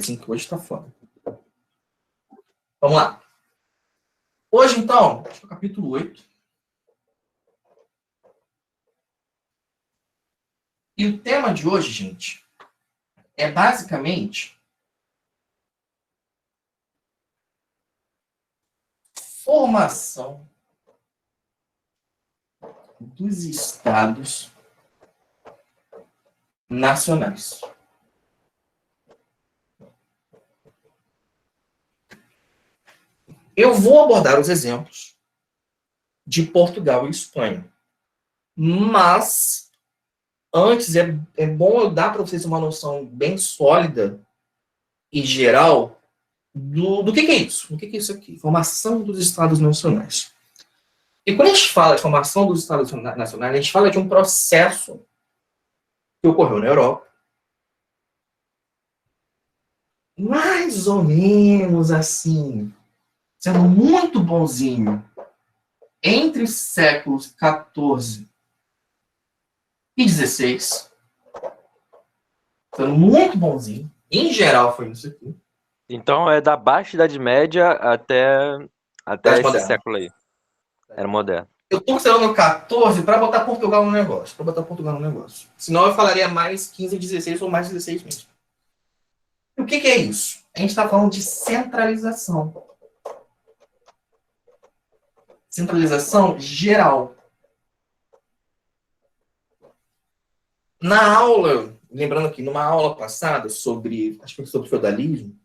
sim, que hoje tá foda. Vamos lá. Hoje, então, acho que é o capítulo 8. E o tema de hoje, gente, é basicamente formação dos estados nacionais. Eu vou abordar os exemplos de Portugal e Espanha. Mas, antes, é bom eu dar para vocês uma noção bem sólida e geral do que é isso. O que é isso aqui? Formação dos estados nacionais. E quando a gente fala de formação dos estados nacionais, a gente fala de um processo que ocorreu na Europa, mais ou menos assim, sendo muito bonzinho, entre os séculos 14 e 16, sendo muito bonzinho, em geral foi isso aqui. Então é da Baixa Idade Média até esse moderna. século aí. Era moderno. Eu estou considerando 14 para botar Portugal no negócio. Senão eu falaria mais 15 e 16 ou mais 16 mesmo. E o que é isso? A gente está falando de centralização. Centralização geral. Na aula, lembrando aqui, numa aula passada acho que sobre feudalismo,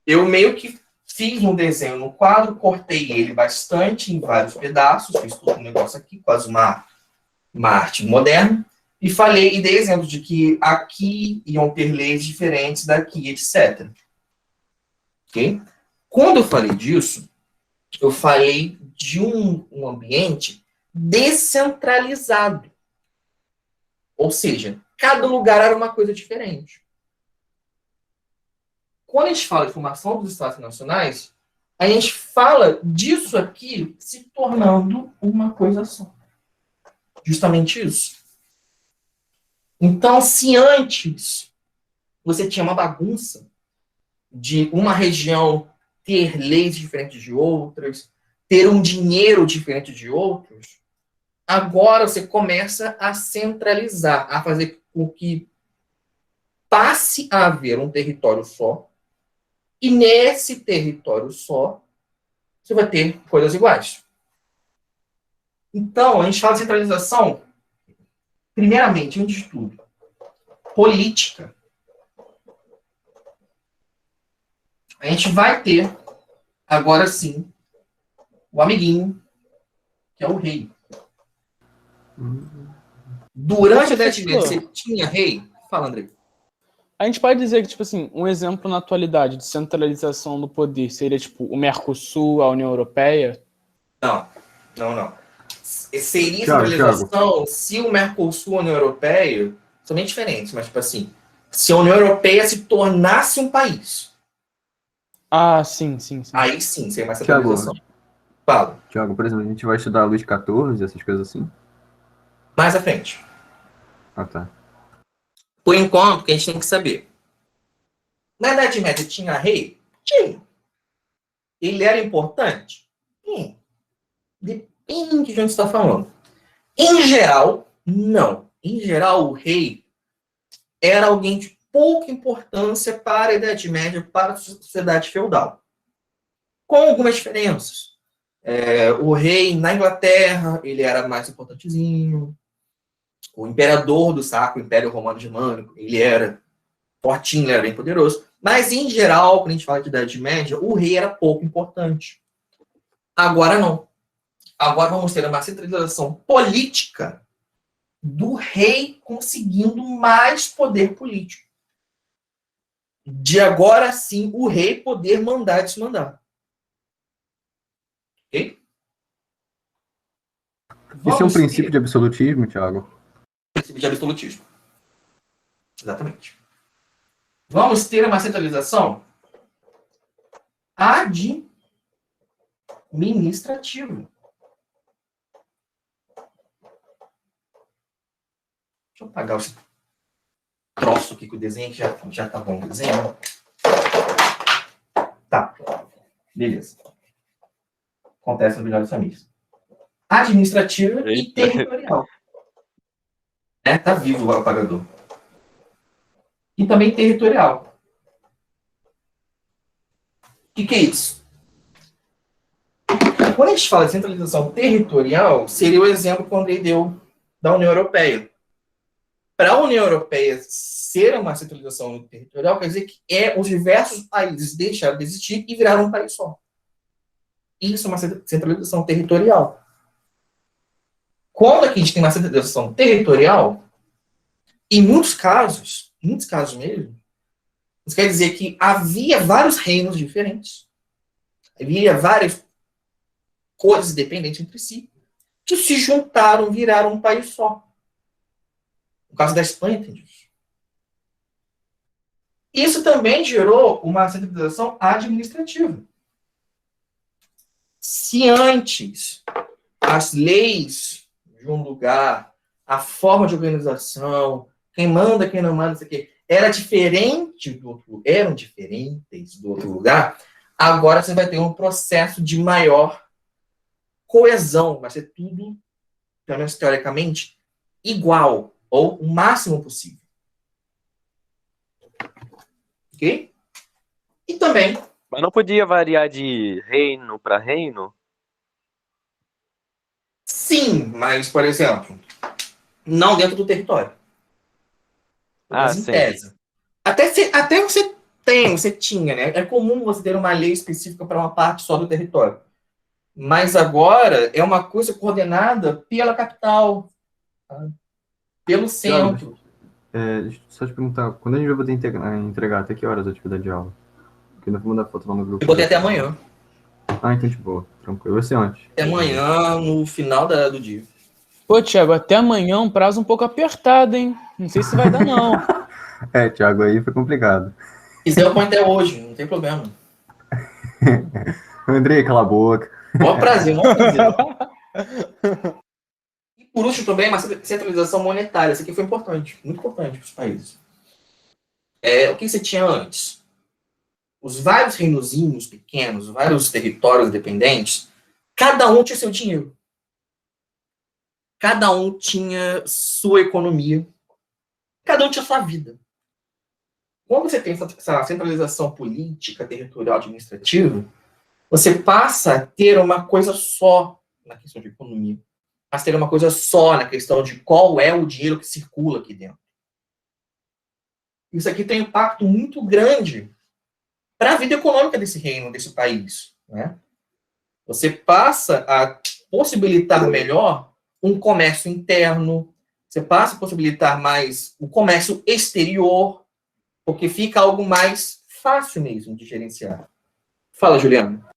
eu meio que fiz um desenho no quadro, cortei ele bastante em vários pedaços, fiz todo um negócio aqui, quase uma arte moderna, e dei exemplo de que aqui iam ter leis diferentes daqui, etc. Ok? Quando eu falei disso, eu falei de um ambiente descentralizado. Ou seja, cada lugar era uma coisa diferente. Quando a gente fala de formação dos estados nacionais, a gente fala disso aqui se tornando uma coisa só. Justamente isso. Então, se antes você tinha uma bagunça de uma região ter leis diferentes de outras, ter um dinheiro diferente de outros, agora você começa a centralizar, a fazer com que passe a haver um território só, e nesse território só, você vai ter coisas iguais. Então, a gente fala de centralização, primeiramente, antes de tudo, política. A gente vai ter, agora sim, o amiguinho, que é o rei. Durante a Idade Média, você tinha rei? Fala, André. A gente pode dizer que, tipo assim, um exemplo na atualidade de centralização do poder seria, tipo, o Mercosul, a União Europeia? Não. Seria centralização se o Mercosul e a União Europeia são bem diferentes, mas, tipo assim, se a União Europeia se tornasse um país. Ah, sim. Aí sim, seria mais centralização. Fala. Tiago, por exemplo, a gente vai estudar Luís XIV, essas coisas assim? Mais à frente. Ah, tá. Por enquanto, o que a gente tem que saber. Na Idade Média tinha rei? Tinha. Ele era importante? Depende de onde você está falando. Em geral, não. Em geral, o rei era alguém de pouca importância para a Idade Média, para a sociedade feudal. Com algumas diferenças. O rei, na Inglaterra, ele era mais importantezinho. O imperador do Sacro Império Romano Germânico, ele era fortinho, ele era bem poderoso. Mas, em geral, quando a gente fala de Idade Média, o rei era pouco importante. Agora não. Agora vamos ter uma centralização política do rei conseguindo mais poder político. De agora sim, o rei poder mandar e desmandar. Ok? Isso é um princípio de absolutismo, Tiago? Princípio de absolutismo. Exatamente. Vamos ter uma centralização administrativa. Deixa eu apagar esse troço aqui com o desenho, que já tá bom o desenho. Beleza. Acontece no bilhar das famílias. Administrativa e Eita. territorial. Tá vivo o apagador. E também territorial. O que é isso? Quando a gente fala de centralização territorial, seria o exemplo que o Andrei deu da União Europeia. Para a União Europeia ser uma centralização territorial, quer dizer que os diversos países deixaram de existir e viraram um país só. Isso é uma centralização territorial. Quando aqui a gente tem uma centralização territorial, em muitos casos mesmo, isso quer dizer que havia vários reinos diferentes, havia várias coisas dependentes entre si, que se juntaram, viraram um país só. No caso da Espanha, tem isso. Isso também gerou uma centralização administrativa. Se antes as leis de um lugar, a forma de organização, quem manda, quem não manda, isso aqui, eram diferentes do outro lugar, agora você vai ter um processo de maior coesão, vai ser tudo, pelo menos teoricamente, igual, ou o máximo possível. Ok? E também... Mas não podia variar de reino para reino? Sim, mas, por exemplo, não dentro do território. Mas em sim. tese. Até você tinha, né? É comum você ter uma lei específica para uma parte só do território. Mas agora é uma coisa coordenada pela capital, tá? Pelo centro. Deixa eu só te perguntar, quando a gente vai poder entregar? Até que horas a atividade de aula? Porque ainda vou mandar foto lá no grupo. Eu botei até amanhã. Então de boa, tranquilo. Vai ser antes. Até amanhã, no final do dia. Pô, Thiago, até amanhã é um prazo um pouco apertado, hein? Não sei se vai dar, não. Thiago, aí foi complicado. Se quiser, eu ponho até hoje, não tem problema. Andrei, cala a boca. Maior prazer. E por último também, uma centralização monetária. Isso aqui foi importante, muito importante para os países. O que você tinha antes? Os vários reinozinhos pequenos, vários territórios dependentes, cada um tinha seu dinheiro. Cada um tinha sua economia. Cada um tinha sua vida. Quando você tem essa centralização política, territorial, administrativa, você passa a ter uma coisa só na questão de economia. Passa a ter uma coisa só na questão de qual é o dinheiro que circula aqui dentro. Isso aqui tem um impacto muito grande para a vida econômica desse reino, desse país, né? Você passa a possibilitar melhor um comércio interno, você passa a possibilitar mais o comércio exterior, porque fica algo mais fácil mesmo de gerenciar. Fala, Juliana.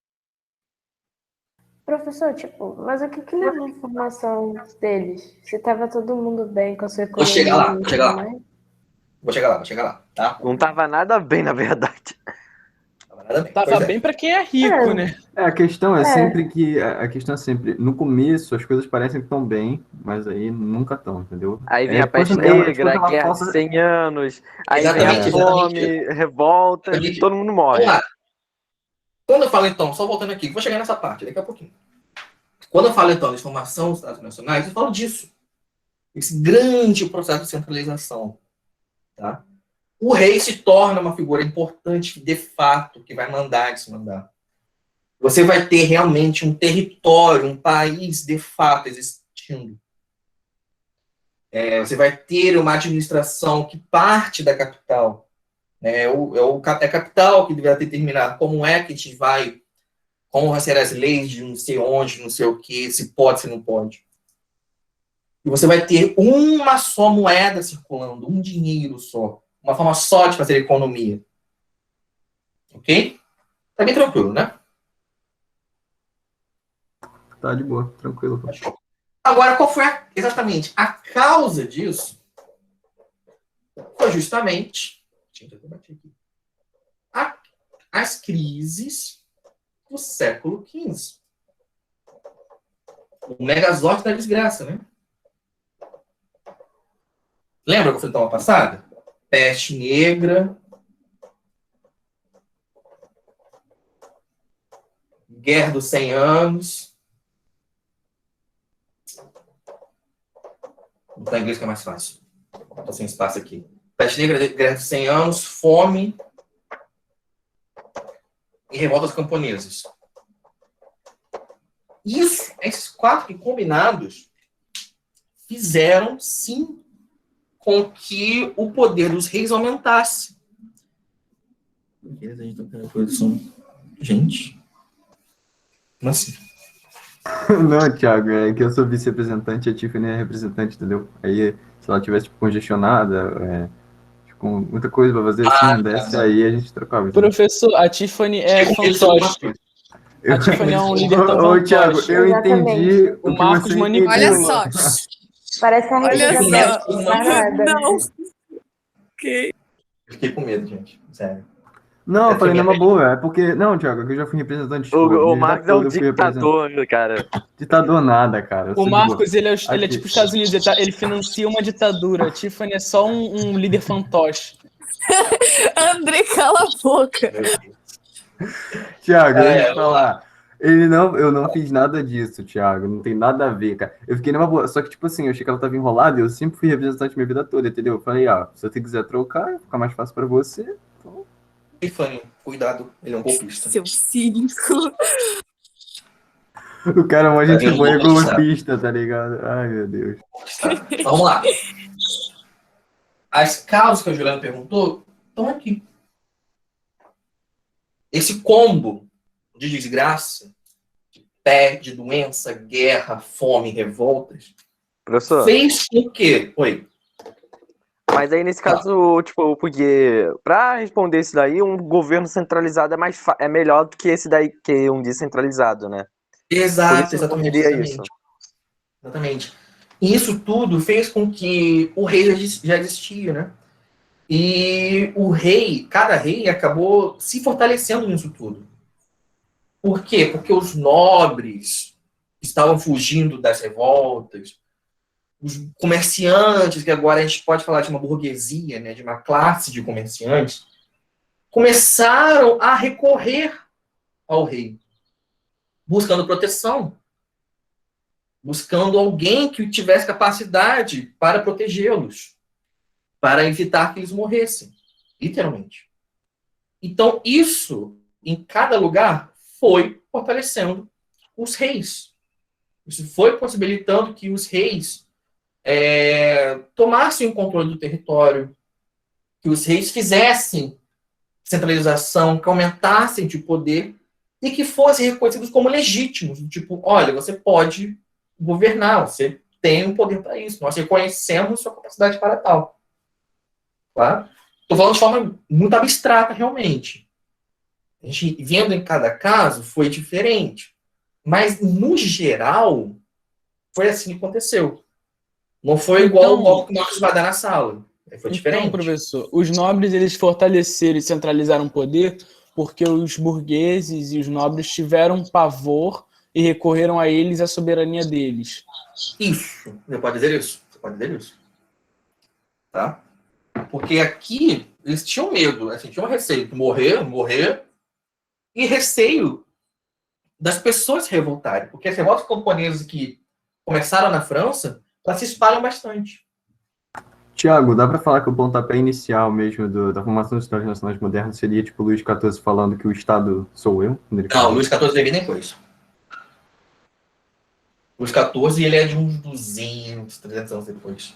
Professor, mas o que levou a formação deles? Se estava todo mundo bem com a sua economia... Vou chegar lá, tá? Não tava nada bem, na verdade. Tava bem pra quem é rico, né? A questão é sempre, no começo as coisas parecem que estão bem, mas aí nunca estão, entendeu? Aí vem a peste negra, a guerra de 100 anos, aí vem a fome, revolta, e todo mundo morre. Vamos lá. Quando eu falo, então, só voltando aqui, vou chegar nessa parte daqui a pouquinho. Quando eu falo, então, de formação dos Estados nacionais, eu falo disso. Esse grande processo de centralização. Tá? O rei se torna uma figura importante, de fato, que vai mandar e desmandar. Você vai ter realmente um território, um país, de fato, existindo. Você vai ter uma administração que parte da capital. É a capital que vai determinar como é que a gente vai, como vão ser as leis de não sei onde, não sei o que, se pode, se não pode. E você vai ter uma só moeda circulando, um dinheiro só, uma forma só de fazer economia. Ok? Tá bem tranquilo, né? Tá de boa, tranquilo. Agora, qual foi exatamente a causa disso? Foi justamente as crises do século XV. O megazord da desgraça, né? Lembra que eu falei na passada? Peste negra. Guerra dos 100 Anos. Vou botar em inglês que é mais fácil. Estou sem espaço aqui. Peste Negra, Guerra dos 100 Anos, Fome e Revoltas Camponesas. Isso, esses 4 combinados fizeram, sim, com que o poder dos reis aumentasse. Gente, como assim? Não, Thiago, é que eu sou vice-representante e a Tiffany é representante, entendeu? Aí, se ela tivesse tipo, congestionada, com muita coisa pra fazer, assim, não desce, aí a gente trocava. Entendeu? Professor, a Tiffany é fantoche. A Tiffany é um líder tão Ô, Thiago, fantoche. eu entendi O que Marcos você manipula. Olha entendeu. só. Parece a Olha Raíssa. só. Nada. Não. Ok. Eu fiquei com medo, gente. Sério. Não, eu falei numa boa, é porque... Não, Thiago, eu já fui representante, tipo, O de Marcos é um todo eu fui representante. ditador, cara. Ditador nada, cara. eu O sou de Marcos, boa. ele é Aqui. tipo os Estados Unidos, ele financia uma ditadura. A Tiffany é só um líder fantoche. André, cala a boca. Thiago, deixa eu te É, falar. Eu não fiz nada disso, Thiago. Não tem nada a ver, cara. Eu fiquei numa boa. Só que, tipo assim, eu achei que ela tava enrolada e eu sempre fui representante minha vida toda, entendeu? Eu falei, se você quiser trocar, fica mais fácil pra você. Então... Tiffany, cuidado, ele é um golpista. Seu cínico. O cara é uma gente Tá boa e vendo? golpista, tá ligado? Ai, meu Deus. Vamos lá. As causas que a Juliana perguntou estão aqui. Esse combo de desgraça, de peste, doença, guerra, fome, revoltas, Professor, fez com que... Oi. mas aí nesse caso, tipo, porque pra responder isso daí, um governo centralizado é melhor do que esse daí, que um descentralizado, né? Por Exato, isso eu exatamente. responderia isso. Exatamente. E isso tudo fez com que o rei já existia, né? E cada rei acabou se fortalecendo nisso tudo. Por quê? Porque os nobres estavam fugindo das revoltas, os comerciantes, que agora a gente pode falar de uma burguesia, né, de uma classe de comerciantes, começaram a recorrer ao rei, buscando proteção, buscando alguém que tivesse capacidade para protegê-los, para evitar que eles morressem, literalmente. Então, isso, em cada lugar, foi fortalecendo os reis. Isso foi possibilitando que os reis tomassem o controle do território, que os reis fizessem centralização, que aumentassem de poder e que fossem reconhecidos como legítimos. Tipo, olha, você pode governar, você tem um poder para isso, nós reconhecemos sua capacidade para tal. Claro? Estou falando de forma muito abstrata, realmente. A gente, vendo em cada caso, foi diferente. Mas, no geral, foi assim que aconteceu. Não foi igual o golpe que o Marcos vai dar na sala. Foi diferente. Então, professor, os nobres, eles fortaleceram e centralizaram o poder porque os burgueses e os nobres tiveram pavor e recorreram a eles a soberania deles. Isso. Você pode dizer isso? Você pode dizer isso. Tá? Porque aqui, eles tinham medo, assim, tinham receio de morrer, e receio das pessoas se revoltarem. Porque as revoltas camponesas que começaram na França, elas se espalham bastante. Tiago, dá pra falar que o pontapé inicial mesmo da formação dos Estados Nacionais modernos seria tipo Luís XIV falando que o Estado sou eu? Não, Luís XIV veio depois. Luís XIV, ele é de uns 200, 300 anos depois.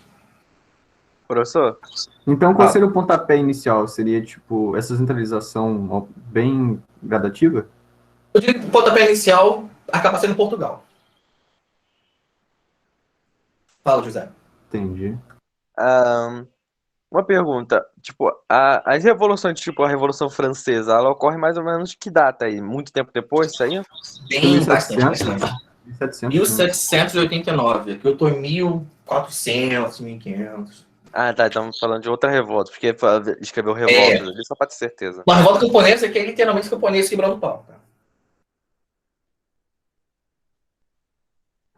Professor? Então, qual seria o pontapé inicial? Seria, tipo, essa centralização bem gradativa? Eu diria que o pontapé inicial acaba sendo Portugal. Fala, José. Entendi. Uma pergunta, tipo, as revoluções, tipo a Revolução Francesa, ela ocorre mais ou menos de que data aí? Muito tempo depois, isso aí? Bem, bastante. 1700. 1789. Aqui eu tô em 1400, 1500. Ah, tá, estamos falando de outra revolta, porque escreveu revolta ali, só pra ter certeza. Uma revolta camponesa que é literalmente camponês quebrando pau. Tá?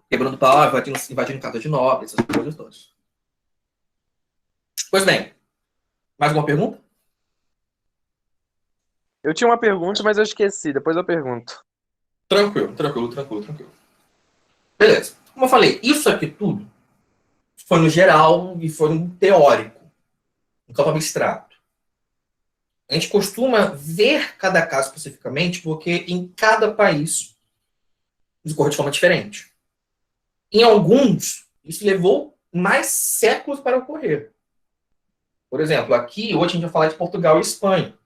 Quebrando pau, invadindo casa de nobre, essas coisas todas. Pois bem, mais alguma pergunta? Eu tinha uma pergunta, mas eu esqueci, depois eu pergunto. Tranquilo. Beleza. Como eu falei, isso aqui tudo foi no geral e foi no teórico, no campo abstrato. A gente costuma ver cada caso especificamente porque em cada país isso ocorre de forma diferente. Em alguns, isso levou mais séculos para ocorrer. Por exemplo, aqui, hoje a gente vai falar de Portugal e Espanha.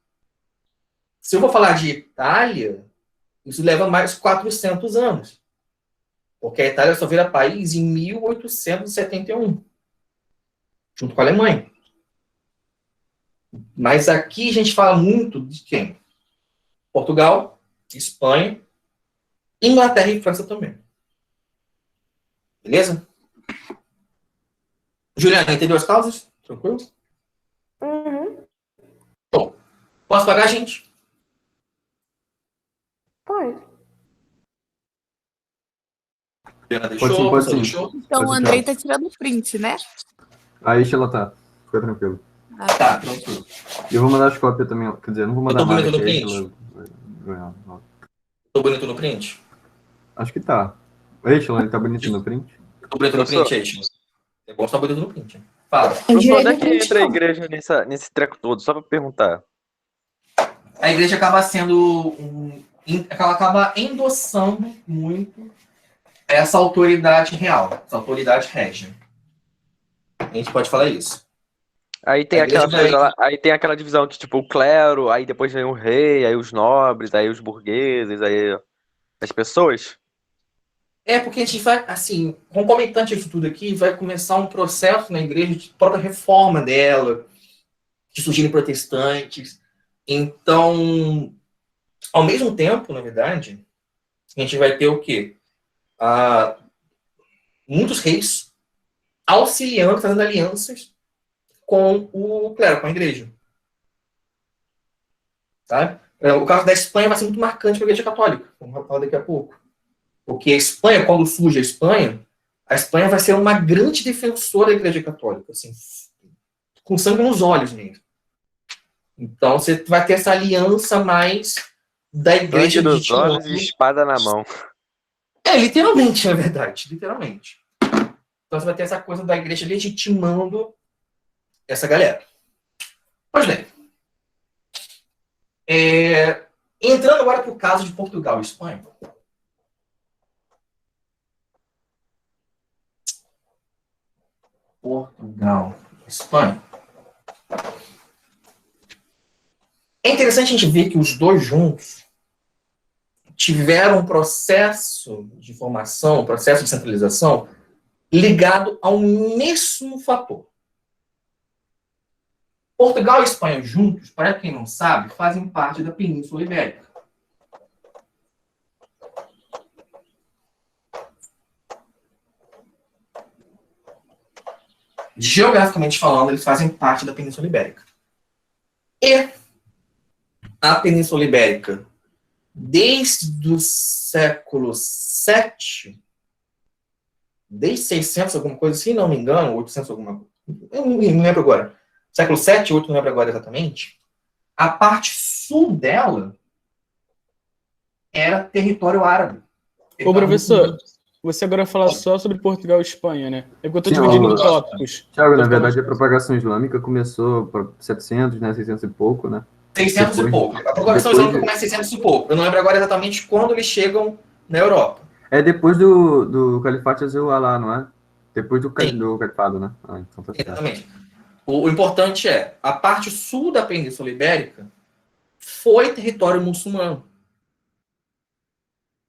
Se eu vou falar de Itália, isso leva mais 400 anos. Porque a Itália só vira país em 1871, junto com a Alemanha. Mas aqui a gente fala muito de quem? Portugal, Espanha, Inglaterra e França também. Beleza? Juliana, entendeu as causas? Tranquilo? Uhum. Bom, posso pagar, gente? Pode. Juliana Pode sim, deixou? pode Você sim. deixou? Então o Pode Andrei ficar. tá tirando print, né? Aí ela tá. Fica tranquilo. Tá, tranquilo. E eu vou mandar as cópias também. Quer dizer, não vou mandar Eu tô nada, bonito que no aí print? ela... Tô bonito no print? Acho que tá. Eichel, ele tá bonito no print? Tô bonito no Professor. print, Eichel? É bom estar bonito no print. Fala. Professor, onde é que entra a igreja nesse treco todo? Só pra perguntar. A igreja acaba sendo ela acaba endossando muito essa autoridade real, essa autoridade régia. A gente pode falar isso. Aí tem A igreja aquela coisa vai- lá, aí tem aquela divisão de tipo o clero, aí depois vem o rei, aí os nobres, aí os burgueses, aí as pessoas. É porque a gente vai, assim, concomitante disso tudo aqui, vai começar um processo na igreja de própria reforma dela, de surgirem protestantes. Então, ao mesmo tempo, na verdade, a gente vai ter o quê? Muitos reis auxiliando, fazendo alianças com o clero, com a igreja. Tá? O caso da Espanha vai ser muito marcante para a igreja católica, vamos falar daqui a pouco. Porque a Espanha, quando surge a Espanha vai ser uma grande defensora da igreja católica, assim, com sangue nos olhos mesmo. Então você vai ter essa aliança mais da igreja Sangue nos olhos legitimando. e espada na mão. É, literalmente, na verdade, literalmente. Então você vai ter essa coisa da igreja legitimando essa galera. Pois bem. Entrando agora para o caso de Portugal e Espanha. Portugal e Espanha. É interessante a gente ver que os dois juntos tiveram um processo de formação, um processo de centralização ligado ao mesmo fator. Portugal e Espanha juntos, para quem não sabe, fazem parte da Península Ibérica. Geograficamente falando, eles fazem parte da Península Ibérica. E a Península Ibérica, desde o século VII, desde 600, alguma coisa assim, não me engano, 800, alguma coisa, eu não me lembro agora, século VII, 8, não lembro agora exatamente, a parte sul dela era território árabe. Ô, professor, você agora fala só sobre Portugal e Espanha, né? É porque eu tô Sim, dividindo em ô, tópicos. Thiago, na Vou ficar verdade, a propagação islâmica começou para 700, né? 600 e pouco, né? 600 e Depois- pouco. A propagação depois islâmica de- começa em 600 e pouco. Eu não lembro agora exatamente quando eles chegam na Europa. É depois do Califate Azul-Alá, não é? Depois do Sim. califado, né? Ah, então tá certo. Exatamente. O importante é, a parte sul da Península Ibérica foi território muçulmano.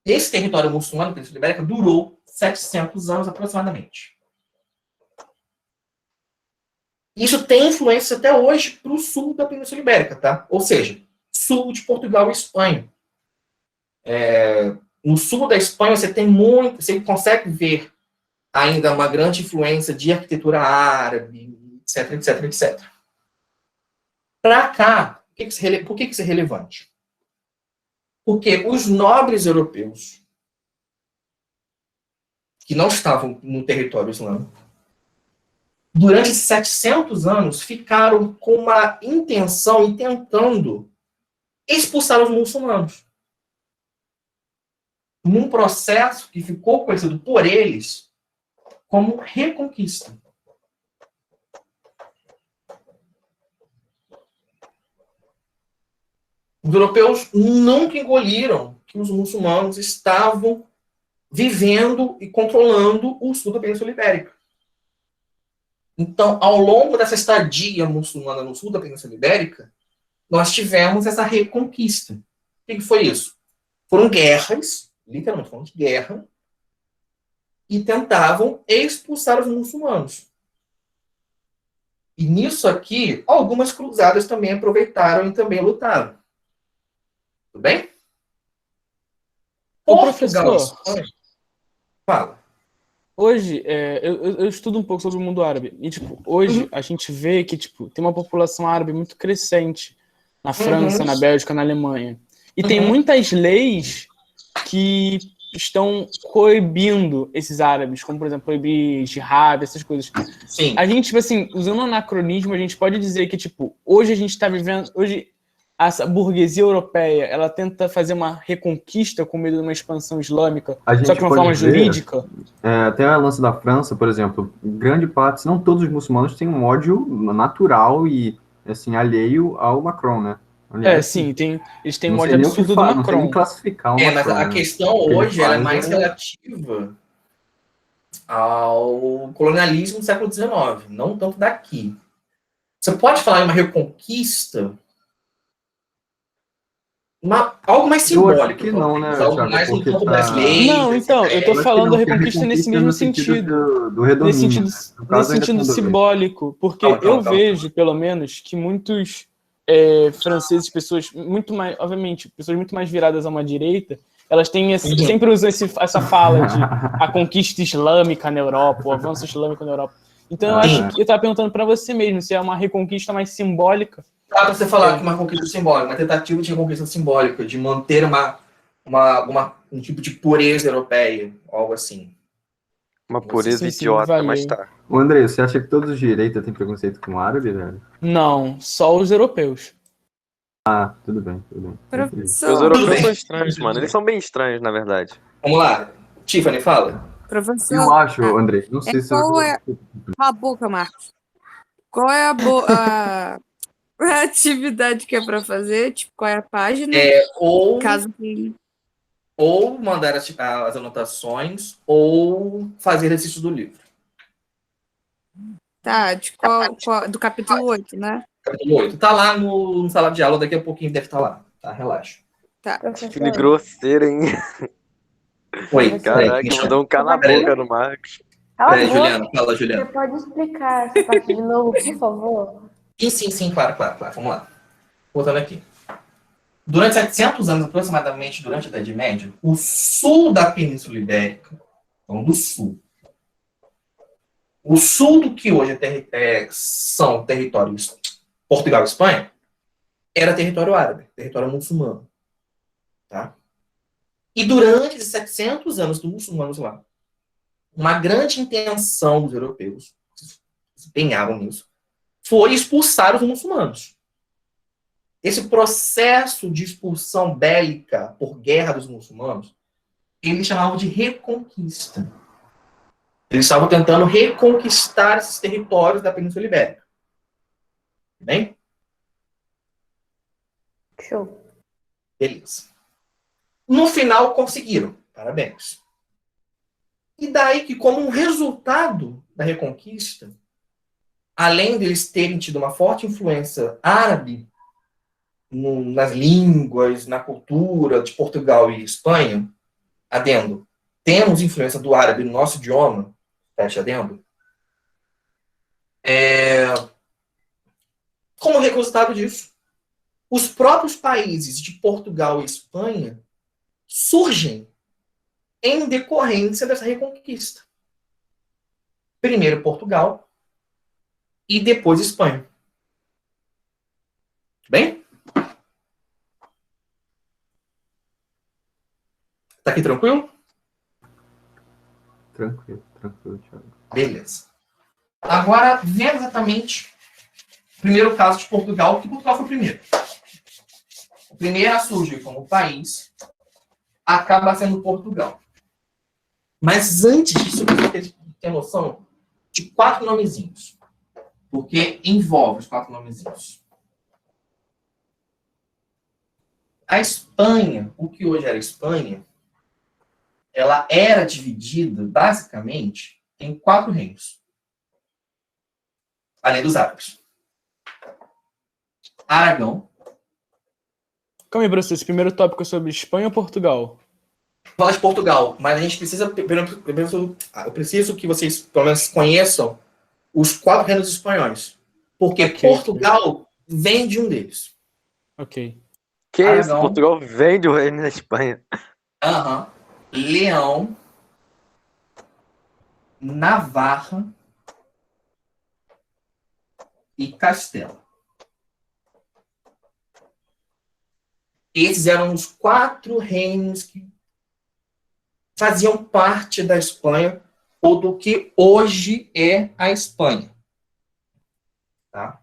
Esse território muçulmano da Península Ibérica durou 700 anos aproximadamente. Isso tem influência até hoje para o sul da Península Ibérica, tá? Ou seja, sul de Portugal e Espanha. No sul da Espanha você consegue ver ainda uma grande influência de arquitetura árabe, etc, etc, etc. Para cá, por que isso é relevante? Porque os nobres europeus que não estavam no território islâmico, durante 700 anos, ficaram com uma intenção e tentando expulsar os muçulmanos. num processo que ficou conhecido por eles como reconquista. Os europeus nunca engoliram que os muçulmanos estavam vivendo e controlando o sul da Península Ibérica. Então, ao longo dessa estadia muçulmana no sul da Península Ibérica, nós tivemos essa reconquista. O que foi isso? Foram guerras, literalmente falando de guerra, e tentavam expulsar os muçulmanos. E nisso aqui, algumas cruzadas também aproveitaram e também lutaram. Tudo bem? Ô, Portugal, professor, Espanha. Fala. hoje, eu estudo um pouco sobre o mundo árabe. E, tipo, hoje a gente vê que, tipo, tem uma população árabe muito crescente na França, na Bélgica, na Alemanha. E tem muitas leis que estão coibindo esses árabes, como, por exemplo, proibir jihad, essas coisas. Sim. A gente, tipo assim, usando o anacronismo, a gente pode dizer que, tipo, hoje a gente está vivendo... Hoje, essa burguesia europeia, ela tenta fazer uma reconquista com medo de uma expansão islâmica, só que de uma forma jurídica. Até a lance da França, por exemplo, grande parte, se não todos os muçulmanos têm um ódio natural e, assim, alheio ao Macron, né? Aliás, Sim, eles têm um não ódio sei nem o que absurdo do falar, não sei nem Macron. classificar o Mas Macron, a né? questão O que ele hoje ela é faz mais relativa ao colonialismo do século XIX, não tanto daqui. Você pode falar em uma reconquista, algo mais Eu acho simbólico, que não, né, algo Thiago? mais no Porque campo tá... das leis. Não, então, eu tô Eu acho que falando não, da que a reconquista nesse mesmo no sentido. do redomínio. Nesse No caso, ainda sentido tem dois. simbólico, porque Calma. eu vejo, pelo menos, que muitos franceses, pessoas muito mais, obviamente, pessoas muito mais viradas a uma direita, elas têm sempre usam essa fala de a conquista islâmica na Europa, o avanço islâmico na Europa. Então eu acho que eu estava perguntando para você mesmo se é uma reconquista mais simbólica. Dá para você falar que uma conquista simbólica, uma tentativa de reconquista simbólica, de manter um tipo de pureza europeia, algo assim. Uma pureza Sim, idiota, valeu. mas tá. Ô, André, você acha que todos os direitos têm preconceito com o árabe, velho? Não, só os europeus. Ah, tudo bem. Os Professor, europeus são estranhos, mano. Eles são bem estranhos, na verdade. Vamos lá. Tiffany, fala. Eu professor, acho, André, não sei se eu... qual é... Cala a boca, Marcos. Qual é a atividade que é pra fazer? Tipo, qual é a página? Caso que... Ou mandar as anotações, ou fazer exercício do livro. Tá, de do capítulo 8, né? Capítulo 8. Tá lá no sala de aula, daqui a pouquinho deve estar lá. Tá, relaxa. Tá. Filho grosseiro, hein? Oi, Caraca, mandou um K na boca no Marcos. Cala a Peraí, boca. Juliana, fala, Você Juliana. pode explicar essa parte de novo, por favor? Sim, claro. Vamos lá. Voltando aqui. Durante 700 anos, aproximadamente, durante a Idade Média, o sul da Península Ibérica, então do sul, o sul do que hoje são territórios Portugal e Espanha, era território árabe, território muçulmano. Tá? E durante esses 700 anos dos muçulmanos lá, uma grande intenção dos europeus, que se empenhavam nisso, foi expulsar os muçulmanos. Esse processo de expulsão bélica por guerra dos muçulmanos, eles chamavam de reconquista. Eles estavam tentando reconquistar esses territórios da Península Ibérica. Bem? Show. Beleza. No final, conseguiram. Parabéns. E daí que, como um resultado da reconquista, além deles terem tido uma forte influência árabe nas línguas, na cultura de Portugal e Espanha, adendo, temos influência do árabe no nosso idioma, fecha adendo, como resultado disso, os próprios países de Portugal e Espanha surgem em decorrência dessa reconquista. Primeiro Portugal e depois Espanha. Bem? Tá aqui tranquilo? Tranquilo, Thiago. Beleza. Agora, vendo exatamente o primeiro caso de Portugal, que Portugal foi o primeiro. O primeiro a surgir como país acaba sendo Portugal. Mas antes disso, você tem noção de 4 nomezinhos. Porque envolve os 4 nomezinhos. A Espanha, o que hoje era Espanha, ela era dividida, basicamente, em 4 reinos. Além dos árabes. Aragão. Calma aí, professor. Esse primeiro tópico é sobre Espanha ou Portugal? Fala de Portugal, mas a gente precisa. Eu preciso que vocês, pelo menos, conheçam os 4 reinos espanhóis. Porque Ok. Portugal vem de um deles. Ok. Que Aragão. isso? Portugal vem do reino da Espanha. Leão. Navarra. E Castela. Esses eram os 4 reinos que faziam parte da Espanha, ou do que hoje é a Espanha. Tá?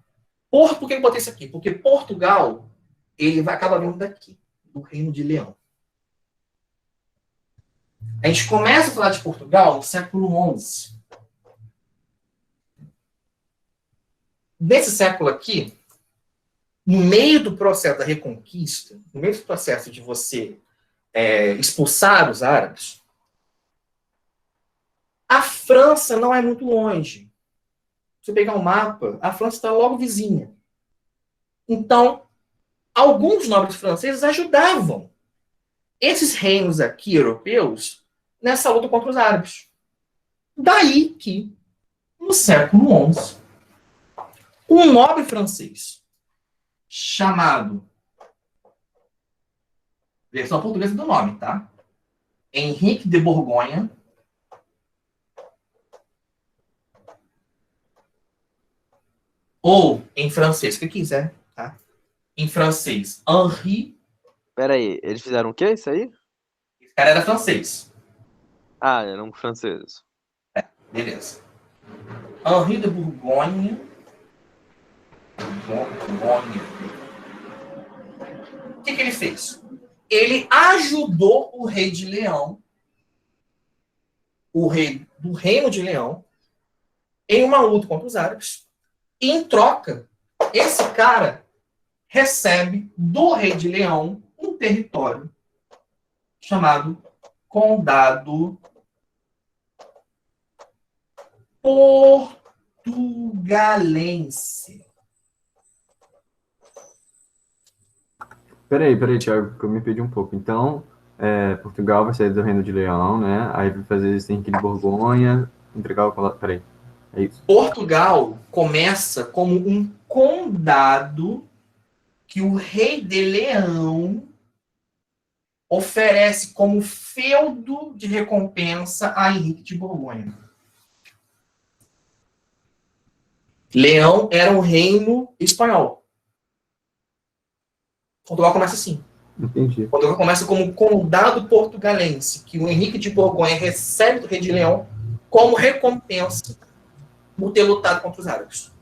Por que eu botei isso aqui? Porque Portugal, ele vai acabar vindo daqui, do Reino de Leão. A gente começa a falar de Portugal no século XI. Nesse século aqui, no meio do processo da Reconquista, no meio do processo de você expulsar os árabes, a França não é muito longe. Se você pegar um mapa, a França está logo vizinha. Então, alguns nobres franceses ajudavam esses reinos aqui europeus nessa luta contra os árabes. Daí que, no século XI, um nobre francês chamado, versão portuguesa do nome, tá? Henrique de Borgonha, ou em francês, o que quiser, tá? Em francês, Henri. Pera aí, eles fizeram o quê, isso aí? Esse cara era francês. Ah, eram franceses. Beleza. Henri de Borgonha. O que ele fez? Ele ajudou o rei de Leão, o rei do Reino de Leão, em uma luta contra os árabes. E, em troca, esse cara recebe do rei de Leão um território chamado Condado Portugalense. Peraí, Thiago, que eu me perdi um pouco. Então, Portugal vai sair do Reino de Leão, né? Aí vai fazer esse Henrique de Borgonha, entregar o condado. Peraí, é isso. Portugal começa como um condado que o rei de Leão oferece como feudo de recompensa a Henrique de Borgonha. Leão era um reino espanhol. Portugal começa assim. Entendi. Portugal começa como condado portugalense, que o Henrique de Borgonha recebe do rei de Leão como recompensa por ter lutado contra os árabes.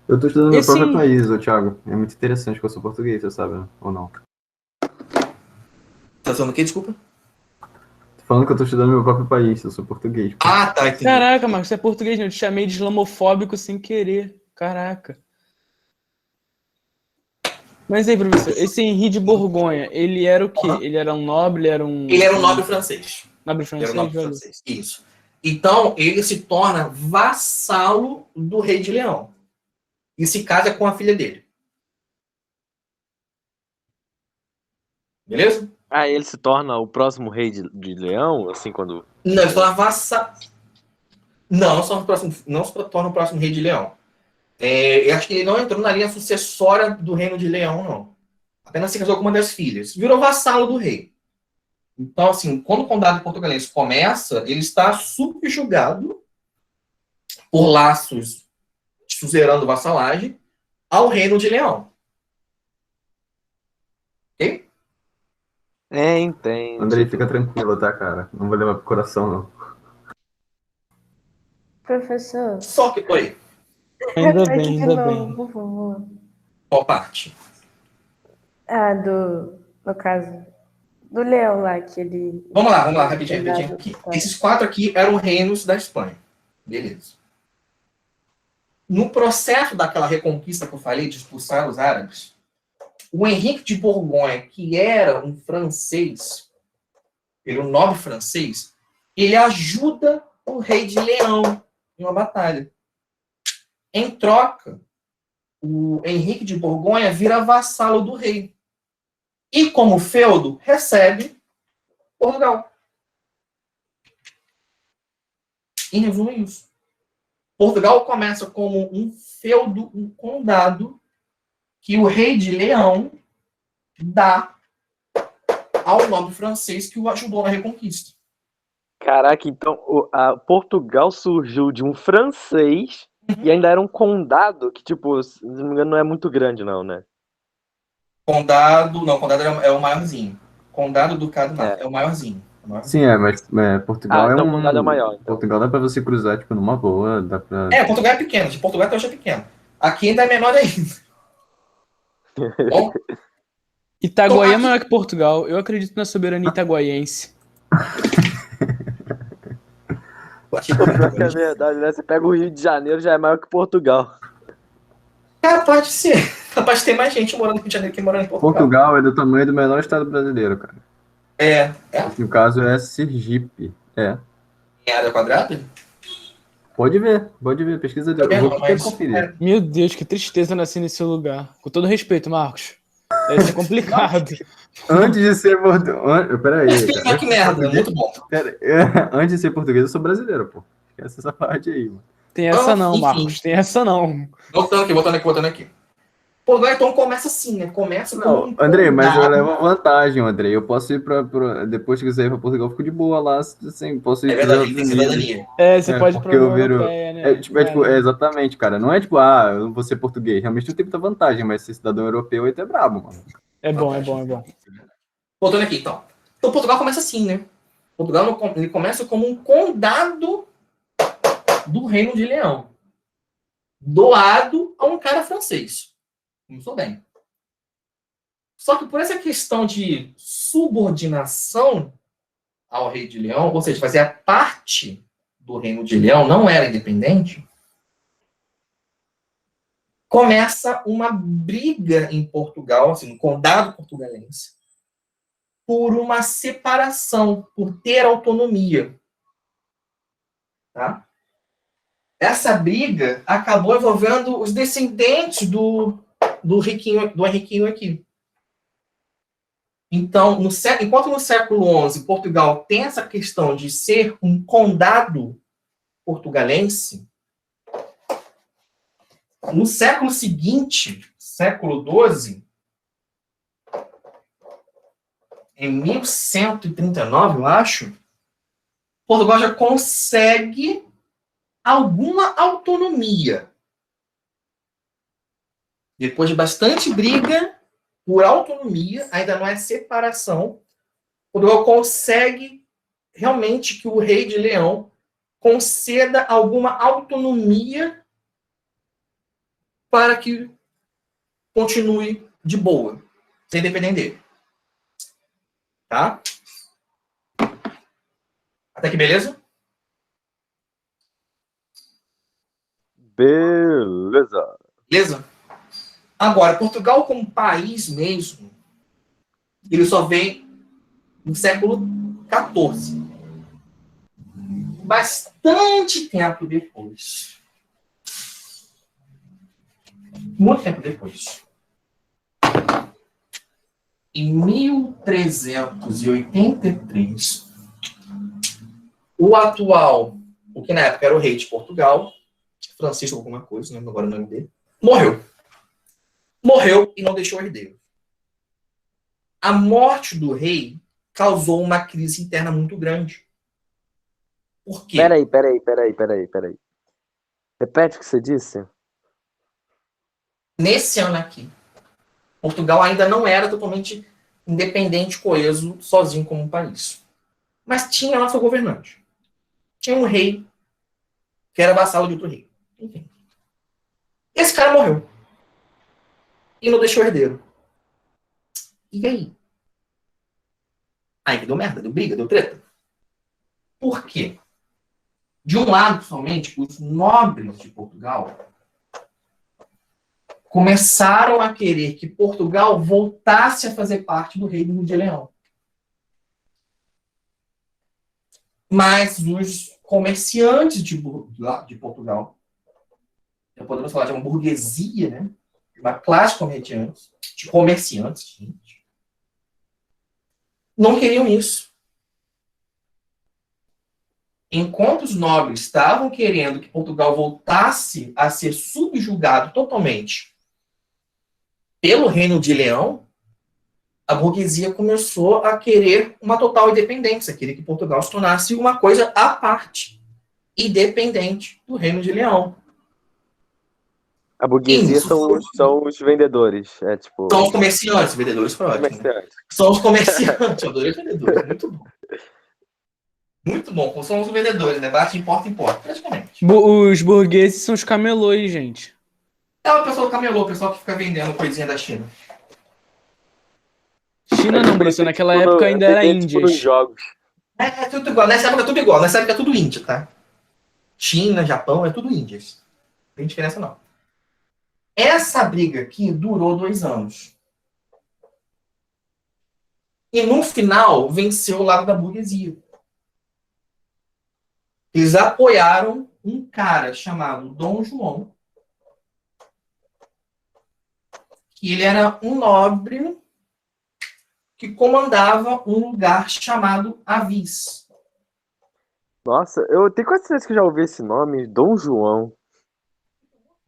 Eu tô estudando meu Esse- próprio país, ô Thiago. É muito interessante que eu sou português, você sabe, né? Ou não? Tá falando o quê? Desculpa. Tô falando que eu tô estudando meu próprio país, eu sou português. Ah, tá, entendi. Caraca, Marcos, você é português, né? Eu te chamei de islamofóbico sem querer. Caraca. Mas aí, professor, esse Henri de Borgonha, ele era o quê? Aham. Ele era um nobre, ele era um... Ele era um nobre francês. Nobre Ele francês, era um nobre velho? francês. Isso. Então, ele se torna vassalo do rei de Leão. E se casa com a filha dele. Beleza? Ah, ele se torna o próximo rei de Leão, assim, quando... Não, ele se torna vassalo. Não se torna o próximo rei de Leão. Eu acho que ele não entrou na linha sucessória do reino de Leão, não. Apenas se casou com uma das filhas. Virou vassalo do rei. Então, assim, quando o condado portugalense começa, ele está subjugado por laços de suzerano vassalagem ao reino de Leão. Ok? Entende. Andrei, fica tranquilo, tá, cara? Não vou levar pro coração, não. Professor, Só que, oi, Ainda repete bem, de ainda novo, bem. por favor. qual parte? No caso, Do Leão lá, que ele... Vamos lá, rapidinho aqui. Esses 4 aqui eram reinos da Espanha. Beleza. No processo daquela reconquista que eu falei, de expulsar os árabes, o Henrique de Borgonha, que era um francês, ele é um nobre francês, ele ajuda o rei de Leão em uma batalha. Em troca, o Henrique de Borgonha vira vassalo do rei. E, como feudo, recebe Portugal. Em resumo, é isso. Portugal começa como um feudo, um condado, que o rei de Leão dá ao nobre francês que o ajudou na reconquista. Caraca, então Portugal surgiu de um francês e ainda era um condado que, tipo, se não me engano, não é muito grande, não, né? Condado é o maiorzinho. Condado do Ducado é o maiorzinho. Sim, mas Portugal então o condado é maior. Então. Portugal dá pra você cruzar, tipo, numa boa, dá pra... Portugal é pequeno. De Portugal até hoje é pequeno. Aqui ainda é menor ainda. Bom, Itaguaí é maior que Portugal. Eu acredito na soberania itaguaiense. Pior que é verdade, né? Você pega o Rio de Janeiro, já é maior que Portugal. Capaz de ser. Capaz de ter mais gente morando no Rio de Janeiro que morando em Portugal. Portugal é do tamanho do menor estado brasileiro, cara. No caso é Sergipe. Em área quadrada? Pode ver, pesquisa dele. Eu vou conferir. Meu Deus, que tristeza nascer nesse lugar. Com todo respeito, Marcos. Deve ser complicado. Antes de ser português. Peraí. Explica que merda, é muito bom. Antes de ser português, eu sou brasileiro, pô. Esquece essa parte aí, mano. Tem essa não, Marcos. Tem essa não. Voltando aqui. Portugal, então, começa assim, né? Começa com Andrei, mas eu levo vantagem, Andrei. Eu posso ir depois que quiser ir pra Portugal, eu fico de boa lá, assim, posso ir É verdade, tem cidadania. Você pode ir pra Europeia, né? Exatamente, cara. Não é tipo, eu não vou ser português. Realmente eu tenho muita vantagem, mas ser cidadão europeu aí é brabo, mano. É bom. Voltando aqui, então. Então, Portugal começa assim, né? Portugal ele começa como um condado do Reino de Leão, doado a um cara francês. Começou bem. Só que por essa questão de subordinação ao rei de Leão, ou seja, fazia parte do Reino de Leão, não era independente, começa uma briga em Portugal, assim, no condado portugalense, por uma separação, por ter autonomia. Tá? Essa briga acabou envolvendo os descendentes do Henriquinho aqui. Então, enquanto no século XI Portugal tem essa questão de ser um condado portugalense, no século seguinte, século XII, em 1139, eu acho, Portugal já consegue alguma autonomia. Depois de bastante briga por autonomia, ainda não é separação, Portugal consegue realmente que o rei de Leão conceda alguma autonomia para que continue de boa, sem depender dele. Tá? Até aqui, beleza? Beleza. Agora, Portugal como país mesmo, ele só vem no século XIV. Bastante tempo depois. Muito tempo depois. Em 1383, o que na época era o rei de Portugal, Francisco alguma coisa, não lembro agora o nome dele, morreu e não deixou herdeiro. A morte do rei causou uma crise interna muito grande. Por quê? Peraí. Repete o que você disse. Nesse ano aqui, Portugal ainda não era totalmente independente, coeso, sozinho como um país. Mas tinha lá seu governante. Tinha um rei que era vassalo de outro rei. Enfim. Esse cara morreu. E não deixou herdeiro. E aí? Aí que deu merda, deu briga, deu treta. Por quê? De um lado, principalmente, os nobres de Portugal começaram a querer que Portugal voltasse a fazer parte do Reino de Leão. Mas os comerciantes de Portugal, já podemos falar de uma burguesia, né? Uma classe de comerciantes, gente, não queriam isso. Enquanto os nobres estavam querendo que Portugal voltasse a ser subjugado totalmente pelo Reino de Leão, a burguesia começou a querer uma total independência, querer que Portugal se tornasse uma coisa à parte, independente do Reino de Leão. A burguesia são os vendedores. São os comerciantes, vendedores foi ótimo. São os comerciantes, eu adorei os vendedores, muito bom. Muito bom, são os vendedores, né? Bate em porta, praticamente. Os burgueses são os camelôs, gente. É o pessoal do camelô, o pessoal que fica vendendo coisinha da China. China não, Bruce, naquela época ainda era Índia. Jogos. É tudo igual, nessa época é tudo igual, nessa época é tudo Índia, tá? China, Japão, é tudo Índias. Não tem diferença, não. Essa briga aqui durou 2 anos. E no final, venceu o lado da burguesia. Eles apoiaram um cara chamado Dom João, que ele era um nobre que comandava um lugar chamado Avis. Nossa, eu tenho quase certeza que eu já ouvi esse nome, Dom João.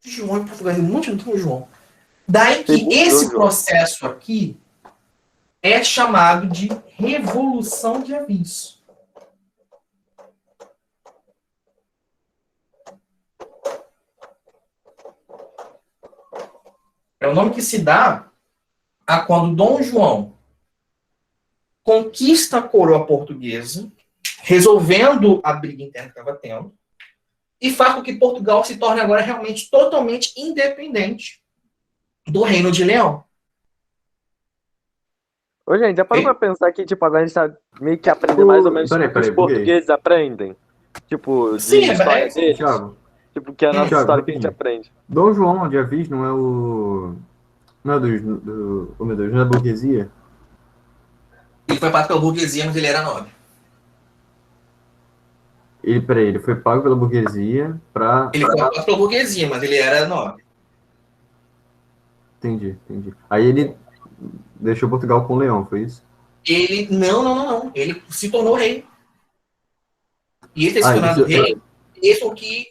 João em Portugal, um monte de Dom João. Daí que esse processo aqui é chamado de Revolução de Avis. É o nome que se dá a quando Dom João conquista a coroa portuguesa, resolvendo a briga interna que estava tendo, e faz com que Portugal se torne agora realmente totalmente independente do Reino de Leão. Ô, gente, já parou pra pensar que, agora a gente tá meio que aprendendo mais ou menos o que os portugueses aprendem? De história deles. Thiago. Que é a nossa história que a gente aprende. Dom João de Avis não é o... Não é oh, meu Deus, não é da burguesia? Ele foi pago pela burguesia, mas ele era nobre. Ele foi pago pela burguesia pra... Ele foi pago pela burguesia, mas ele era nobre. Entendi. Aí ele deixou Portugal com o Leão, foi isso? Ele... Não. Ele se tornou rei. E ele ter se tornado rei, isso o que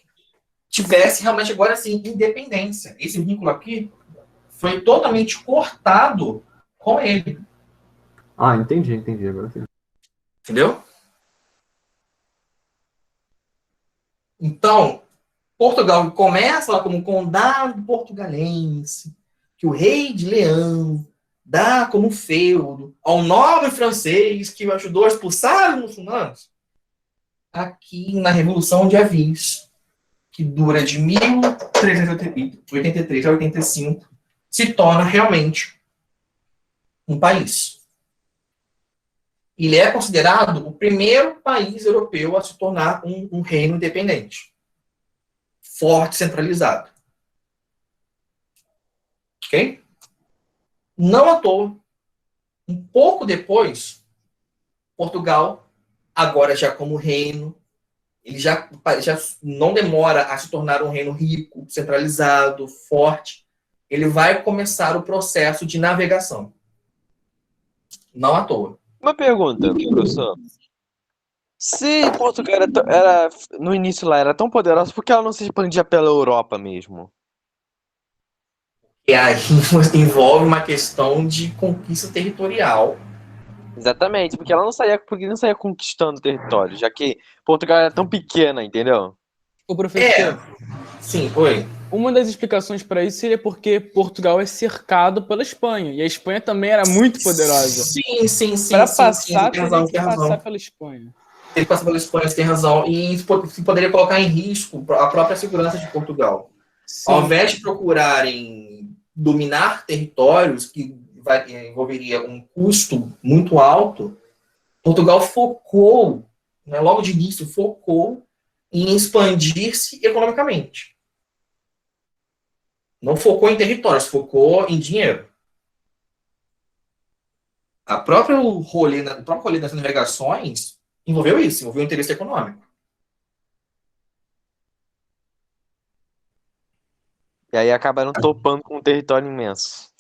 tivesse realmente agora, assim, independência. Esse vínculo aqui foi totalmente cortado com ele. Ah, entendi. Agora sim. Entendeu? Então, Portugal começa lá como um condado portugalense, que o rei de Leão dá como feudo ao nobre francês que o ajudou a expulsar os muçulmanos. Aqui na Revolução de Avis, que dura de 1383 a 85, se torna realmente um país. Ele é considerado o primeiro país europeu a se tornar um reino independente. Forte, centralizado. Ok? Não à toa, um pouco depois, Portugal, agora já como reino, ele já não demora a se tornar um reino rico, centralizado, forte. Ele vai começar o processo de navegação. Não à toa. Uma pergunta, professor. Se Portugal era no início lá era tão poderosa, por que ela não se expandia pela Europa mesmo? E aí envolve uma questão de conquista territorial. Exatamente, porque ela não saía conquistando território, já que Portugal era tão pequena, entendeu? O professor. Sim, oi. Uma das explicações para isso seria porque Portugal é cercado pela Espanha. E a Espanha também era muito poderosa. Sim. Para passar, tem que passar pela Espanha. Tem que passar pela Espanha, você tem razão. E isso poderia colocar em risco a própria segurança de Portugal. Sim. Ao invés de procurarem dominar territórios, que envolveria um custo muito alto, Portugal focou, né, logo de início, focou em expandir-se economicamente. Não focou em territórios, focou em dinheiro. O próprio rolê das navegações envolveu isso, envolveu o interesse econômico. E aí acabaram topando com um território imenso.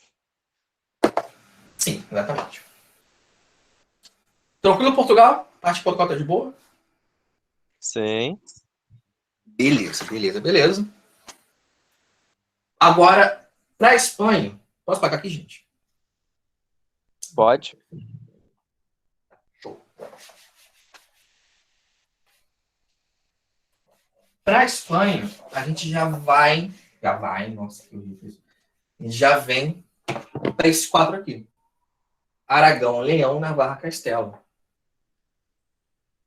Sim, exatamente. Tranquilo, Portugal? Parte de Portugal tá de boa? Sim. Beleza. Agora, para a Espanha, posso pagar aqui, gente? Pode. Show. Para a Espanha, a gente já vai, nossa, que horrível isso. A gente já vem para esses 4 aqui. Aragão, Leão, Navarra, Castela.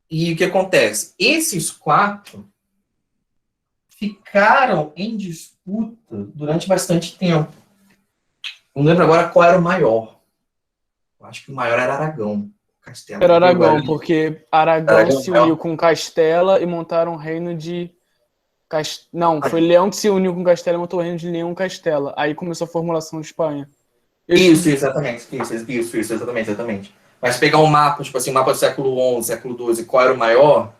E o que acontece? Esses 4 ficaram em disputa durante bastante tempo. Não lembro agora qual era o maior. Eu acho que o maior era Aragão. Castela. Era Aragão, porque Aragão se uniu com Castela e montaram o reino de... Não, foi Leão que se uniu com Castela e montou o reino de Leão e Castela. Aí começou a formulação de Espanha. Isso, exatamente. Exatamente. Mas pegar um mapa, tipo assim, um mapa do século XI, século XII, qual era o maior?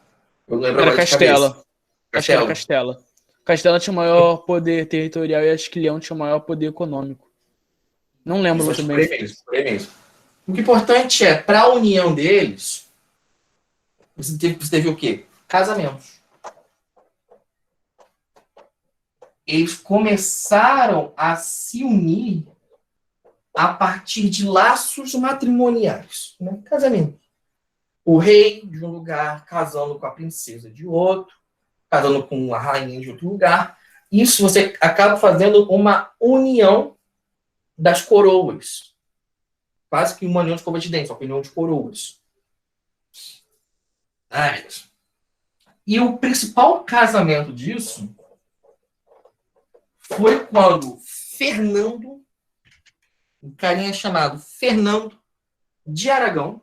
Eu não lembro Era agora de Castela. cabeça. Acho que era Castela. Castela tinha o maior poder territorial e acho que Leão tinha o maior poder econômico. Não lembro muito bem. Por aí mesmo. O que é importante é, para a união deles, você teve o quê? Casamentos. Eles começaram a se unir a partir de laços matrimoniais. Né? Casamento. O rei de um lugar casando com a princesa de outro, casando com a rainha de outro lugar. Isso você acaba fazendo uma união das coroas. Quase que uma união de coincidência, uma união de coroas. E o principal casamento disso foi quando Fernando, um carinha chamado Fernando de Aragão,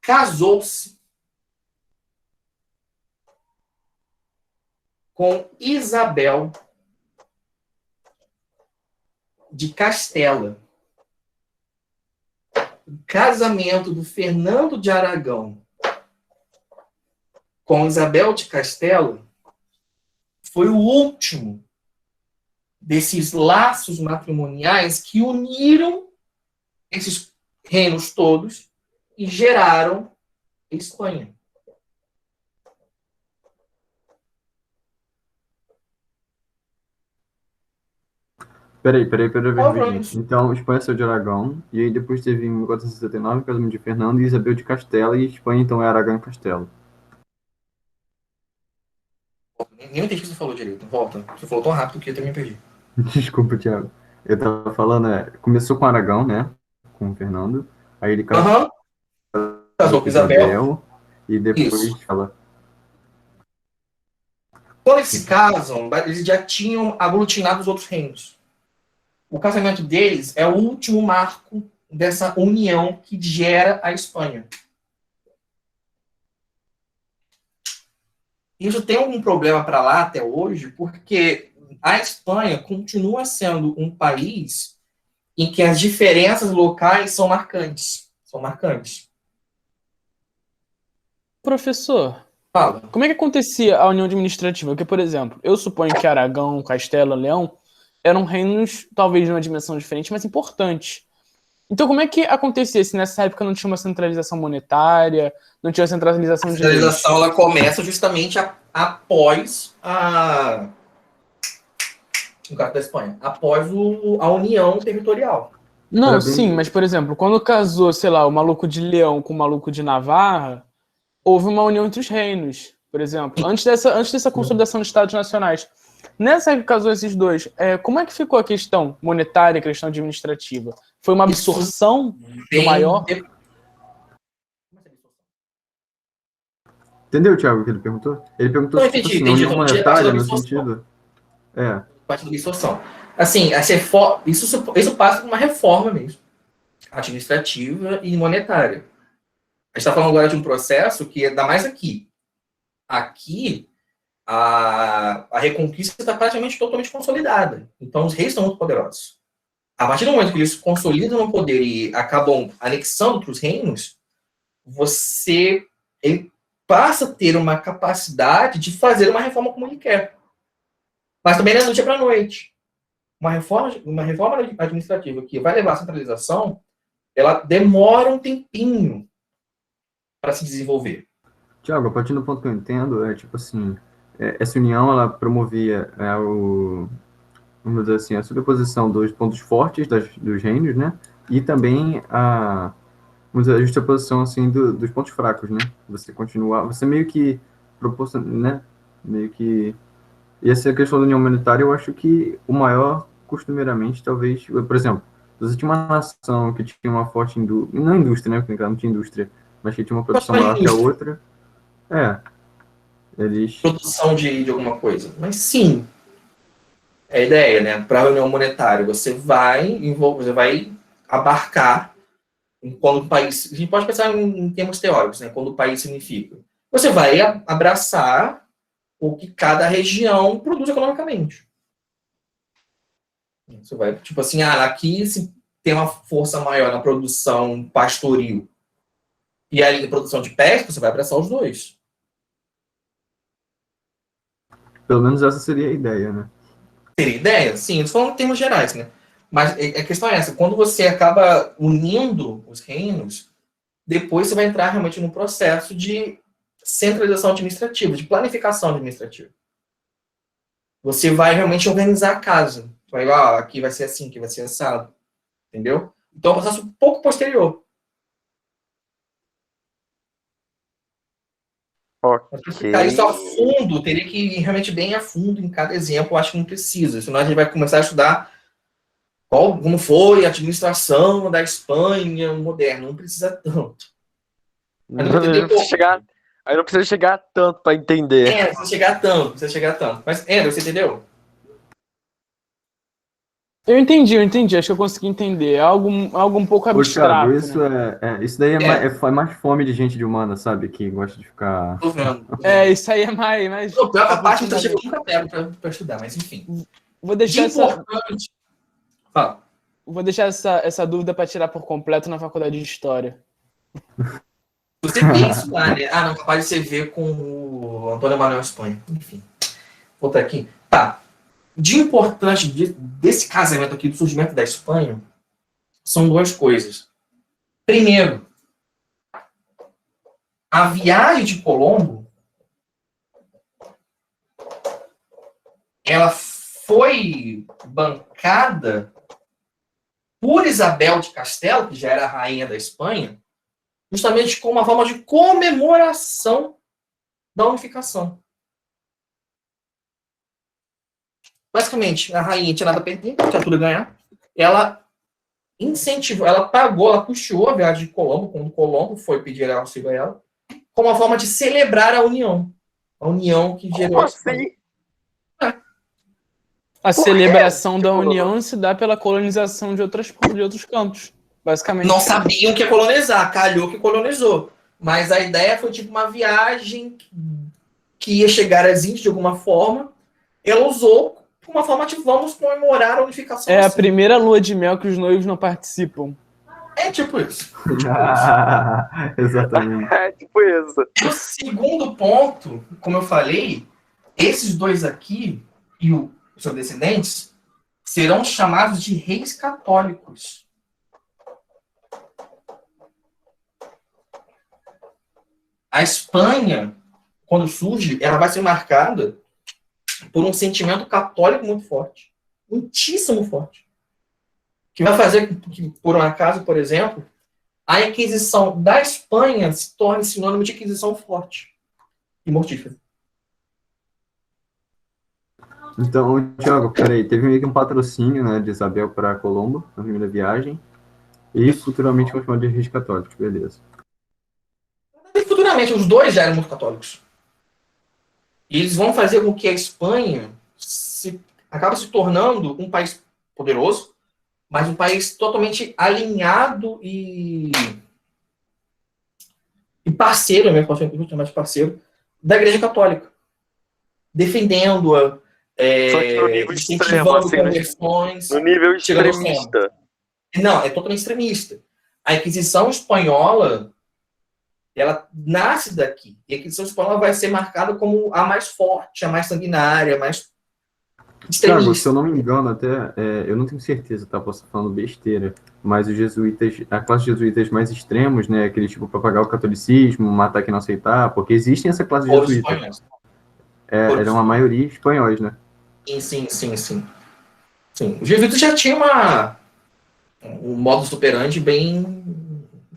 casou-se com Isabel de Castela. O casamento do Fernando de Aragão com Isabel de Castela foi o último desses laços matrimoniais que uniram esses reinos todos e geraram Espanha. Peraí. Então, Espanha saiu de Aragão, e aí depois teve em 1469 o casamento de Fernando e Isabel de Castela, e Espanha então é Aragão e Castelo. Nem entendi o que você falou direito. Volta. Você falou tão rápido que eu também perdi. Desculpa, Thiago. Eu tava falando, começou com Aragão, né? Com o Fernando. Aí ele Casou com Isabel. E depois Isso. ela. Quando eles se casam, eles já tinham aglutinado os outros reinos. O casamento deles é o último marco dessa união que gera a Espanha. Isso tem algum problema para lá até hoje, porque a Espanha continua sendo um país em que as diferenças locais são marcantes. Professor, Fala. como é que acontecia a união administrativa? Porque, por exemplo, eu suponho que Aragão, Castela, Leão eram reinos, talvez de uma dimensão diferente, mas importantes. Então, como é que acontecia se nessa época não tinha uma centralização monetária, não tinha uma centralização de... A centralização ela começa justamente após no caso da Espanha, após a união territorial. Não, sim, mas, por exemplo, quando casou, sei lá, o maluco de Leão com o maluco de Navarra, houve uma união entre os reinos, por exemplo, antes dessa consolidação de estados nacionais. Nessa que casou esses dois, como é que ficou a questão monetária, a questão administrativa? Foi uma absorção do maior? Entendeu, Thiago, o que ele perguntou? Ele perguntou Não, se entendi, união monetária no absorção. sentido... Parte da absorção. Assim, isso passa por uma reforma mesmo, administrativa e monetária. A gente está falando agora de um processo que ainda mais aqui. Aqui, a Reconquista está praticamente totalmente consolidada. Então, os reis estão muito poderosos. A partir do momento que eles se consolidam no poder e acabam anexando outros reinos, ele passa a ter uma capacidade de fazer uma reforma como ele quer. Mas também não é do dia para a noite. Uma reforma administrativa que vai levar à centralização, ela demora um tempinho para se desenvolver. Tiago, a partir do ponto que eu entendo, tipo assim, essa união, ela promovia vamos dizer assim, a sobreposição dos pontos fortes dos reinos, né? E também vamos dizer, a justaposição, assim, dos pontos fracos, né? Você meio que proporciona, né? Meio que... E essa questão da união monetária, eu acho que o maior, costumeiramente, talvez... Por exemplo, se você tinha uma nação que tinha uma forte indústria... Não indústria, né? Porque não tinha indústria. Mas que tinha uma produção maior que a outra. Eles... Produção de alguma coisa. Mas sim, é a ideia, né? Para a união monetária, você vai abarcar quando o país... A gente pode pensar em termos teóricos, né? Quando o país significa. Você vai abraçar o que cada região produz economicamente. Você vai, tipo assim, aqui se tem uma força maior na produção pastoril e ali na produção de pesca, você vai abraçar os dois. Pelo menos essa seria a ideia, né? Seria ideia? Sim, estou falando em termos gerais, né? Mas a questão é essa, quando você acaba unindo os reinos, depois você vai entrar realmente num processo de centralização administrativa, de planificação administrativa. Você vai realmente organizar a casa. Vai, aqui vai ser assim, aqui vai ser assado. Entendeu? Então é um processo um pouco posterior. Ok. Ficar isso a fundo, teria que ir realmente bem a fundo em cada exemplo, eu acho que não precisa. Senão a gente vai começar a estudar como foi a administração da Espanha moderna. Não precisa tanto. Aí não precisa chegar tanto para entender. Não precisa chegar tanto. Mas, Andrew, você entendeu? Eu entendi. Acho que eu consegui entender. É algo um pouco abstrato. Thiago, isso né? isso daí é mais fome de gente de humana, sabe? Que gosta de ficar... Tô vendo. Isso aí é mais... Não, pior que a parte que eu nunca pego pra estudar, mas enfim. Vou deixar importante. Fala. Vou deixar essa dúvida para tirar por completo na faculdade de História. Você tem isso lá, né? Não, capaz de você ver com o Antônio Manuel Espanha. Enfim. Vou botar aqui. Tá. De importante desse casamento aqui, do surgimento da Espanha, são duas coisas. Primeiro, a viagem de Colombo, ela foi bancada por Isabel de Castelo, que já era a rainha da Espanha, justamente como uma forma de comemoração da unificação. Basicamente, a rainha tinha nada a perder, tinha tudo a ganhar. Ela incentivou, ela puxou a viagem de Colombo, quando Colombo foi pedir auxílio a ela, como uma forma de celebrar a união. A união que gerou... Assim? A celebração da união se dá pela colonização de outros campos, basicamente. Não sabiam que ia colonizar, calhou que colonizou. Mas a ideia foi tipo uma viagem que ia chegar às Índias de alguma forma. Ela usou uma forma de vamos comemorar a unificação. É a primeira lua de mel que os noivos não participam. É tipo isso. Exatamente. É tipo isso. O segundo ponto, como eu falei, esses dois aqui e os seus descendentes serão chamados de reis católicos. A Espanha, quando surge, ela vai ser marcada por um sentimento católico muito forte. Muitíssimo forte. Que vai fazer com que, por um acaso, por exemplo, a Inquisição da Espanha se torne sinônimo de Inquisição forte e mortífera. Então, Thiago, peraí, teve meio que um patrocínio, né, de Isabel para Colombo, na primeira viagem, e futuramente foi chamado de reis católicos, beleza. E futuramente, os dois já eram muito católicos. E eles vão fazer com que a Espanha acabe se tornando um país poderoso, mas um país totalmente alinhado e parceiro, mesmo, posso chamar de parceiro, da Igreja Católica, defendendo-a, Só que no nível extremo, incentivando assim, né? conversões. No nível chegando ao extremista. Não, é totalmente extremista. A Inquisição Espanhola, ela nasce daqui. E a Inquisição Espanhola vai ser marcada como a mais forte, a mais sanguinária, a mais Thiago, extremista. se eu não me engano, até, eu não tenho certeza, tá? Posso estar falando besteira, mas os jesuítas, a classe de jesuítas mais extremos, né? Aquele tipo propagar o catolicismo, matar quem não aceitar, porque existem essa classe de Foram jesuítas. espanhóis. Era uma maioria espanhóis, né? Sim. Os jesuítas já tinham um modus operandi bem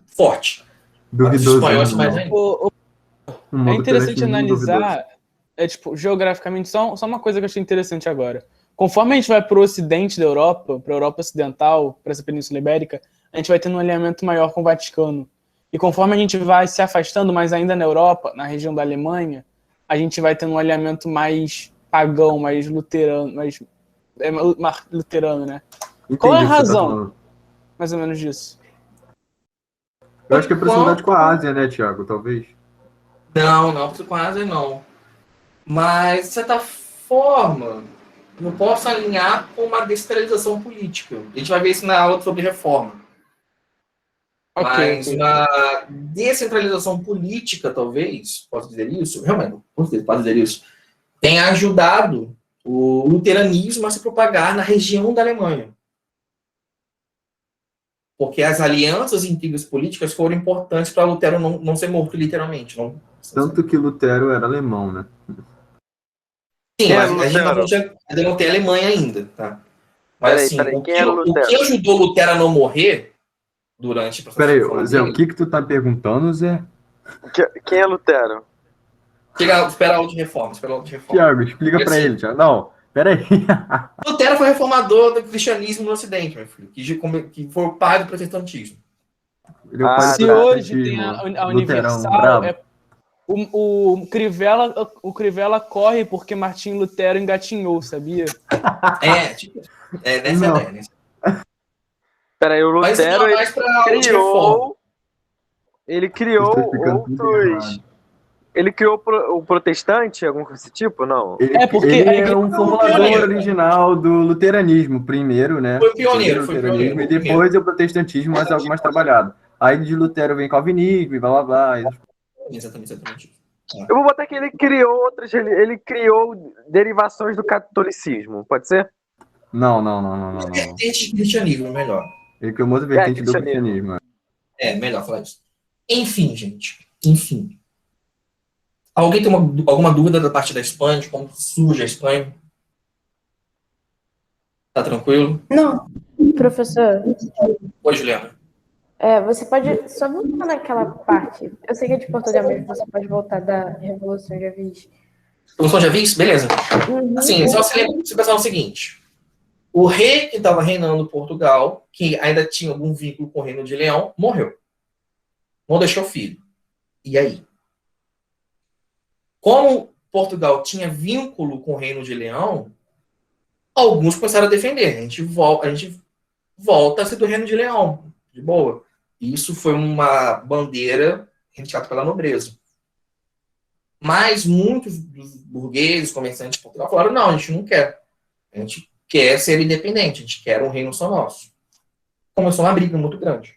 forte. Mas os Duvidoso. espanhóis são mais Não. ainda. Um É modo interessante operante duvidoso. analisar, geograficamente, só uma coisa que eu achei interessante agora. Conforme a gente vai para o ocidente da Europa, para a Europa Ocidental, para essa Península Ibérica, a gente vai tendo um alinhamento maior com o Vaticano. E conforme a gente vai se afastando mais ainda na Europa, na região da Alemanha, a gente vai tendo um alinhamento mais pagão, mais luterano, mais luterano, né? Qual é a Entendi o que você tá razão, falando. mais ou menos, disso? Eu acho que é proximidade com a Ásia, né, Thiago? Talvez. Não, com a Ásia não. Mas, de certa forma, não posso alinhar com uma descentralização política. A gente vai ver isso na aula sobre reforma. Mas uma descentralização política, talvez, posso dizer isso, realmente, posso dizer isso, tem ajudado o luteranismo a se propagar na região da Alemanha. Porque as alianças e intrigas políticas foram importantes para Lutero não ser morto, literalmente. Tanto que Lutero era alemão, né? Sim, Quem mas era a gente Lutero? ainda não tem Alemanha ainda, tá? Mas assim, Peraí, quem era o Lutero? que ajudou Lutero a não morrer durante o processo Peraí, de reforma Zé, o dele... que tu tá perguntando, Zé? Quem é Lutero? Espera a aula de reforma. Thiago, explica Porque, pra assim, ele, Thiago. Não, peraí. Lutero foi reformador do cristianismo no Ocidente, meu filho, que foi o pai do protestantismo. Ele é o pai do Se hoje tem protestantismo, a luterão, Universal, brabo. o Crivella corre porque Martim Lutero engatinhou, sabia? Nessa Não. ideia. Peraí, o Mas isso Lutero, não é mais para aula de reforma. ele Vocês criou estão explicando tudo outros... errado. Ele criou o protestante, algum desse tipo? Não. Porque Ele a é igreja um foi formulador pioneiro. original do luteranismo, primeiro, né? Foi pioneiro, Primeiro o foi luteranismo, pioneiro, e depois o protestantismo, mas algo mais trabalhado. Aí de Lutero vem calvinismo e blá blá blá. Exatamente. Eu vou botar que ele criou derivações do catolicismo, pode ser? Não. Vertente de cristianismo, melhor. Ele criou uma outra vertente do cristianismo. cristianismo. Melhor falar isso. Enfim, gente. Alguém tem alguma dúvida da parte da Espanha, de como surge a Espanha? Tá tranquilo? Não, professor, Oi, Juliana. você pode só voltar naquela parte. Eu sei que é de Portugal, mas você pode voltar da Revolução de Avis. Revolução de Avis? Beleza. Uhum. Assim, só se pensar o seguinte. O rei que estava reinando Portugal, que ainda tinha algum vínculo com o Reino de Leão, morreu. Não deixou filho. E aí? Como Portugal tinha vínculo com o Reino de Leão, alguns começaram a defender. A gente volta a ser do Reino de Leão. De boa. Isso foi uma bandeira reivindicada pela nobreza. Mas muitos dos burgueses, comerciantes de Portugal falaram, não, a gente não quer. A gente quer ser independente, a gente quer um reino só nosso. Começou uma briga muito grande.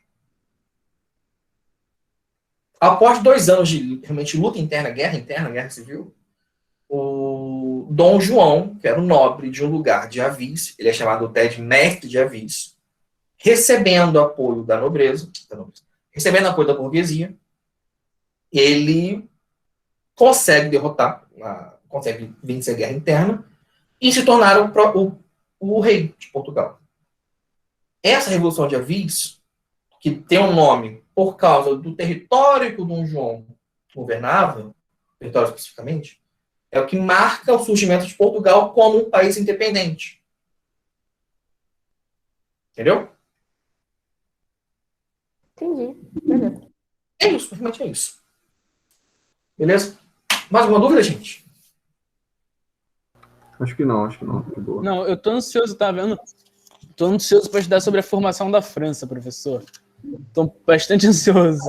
Após 2 anos de realmente luta interna, guerra civil, o Dom João, que era um nobre de um lugar de Avis, ele é chamado até de mestre de Avis, recebendo apoio da nobreza, recebendo apoio da burguesia, ele consegue derrotar, consegue vencer a guerra interna e se tornar o rei de Portugal. Essa Revolução de Avis, que tem um nome por causa do território que o Dom João governava, território especificamente, é o que marca o surgimento de Portugal como um país independente. Entendeu? Entendi. Beleza. É isso, realmente é isso. Beleza? Mais alguma dúvida, gente? Acho que não, de boa. Não, eu tô ansioso, tá vendo? Tô ansioso para estudar sobre a formação da França, professor. Tô bastante ansioso.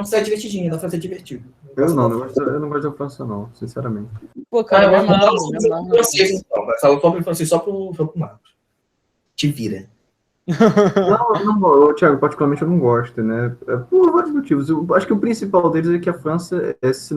Isso é divertidinho, dá pra ser divertido. Eu não gosto da França, não, sinceramente. Pô, cara, me eu vou amarro, falar me sobre amarro. francês, então. Vai falar sobre francês só pro Marcos. Te vira. Não, Thiago, particularmente eu não gosto, né? Por vários motivos. Eu acho que o principal deles é que a França é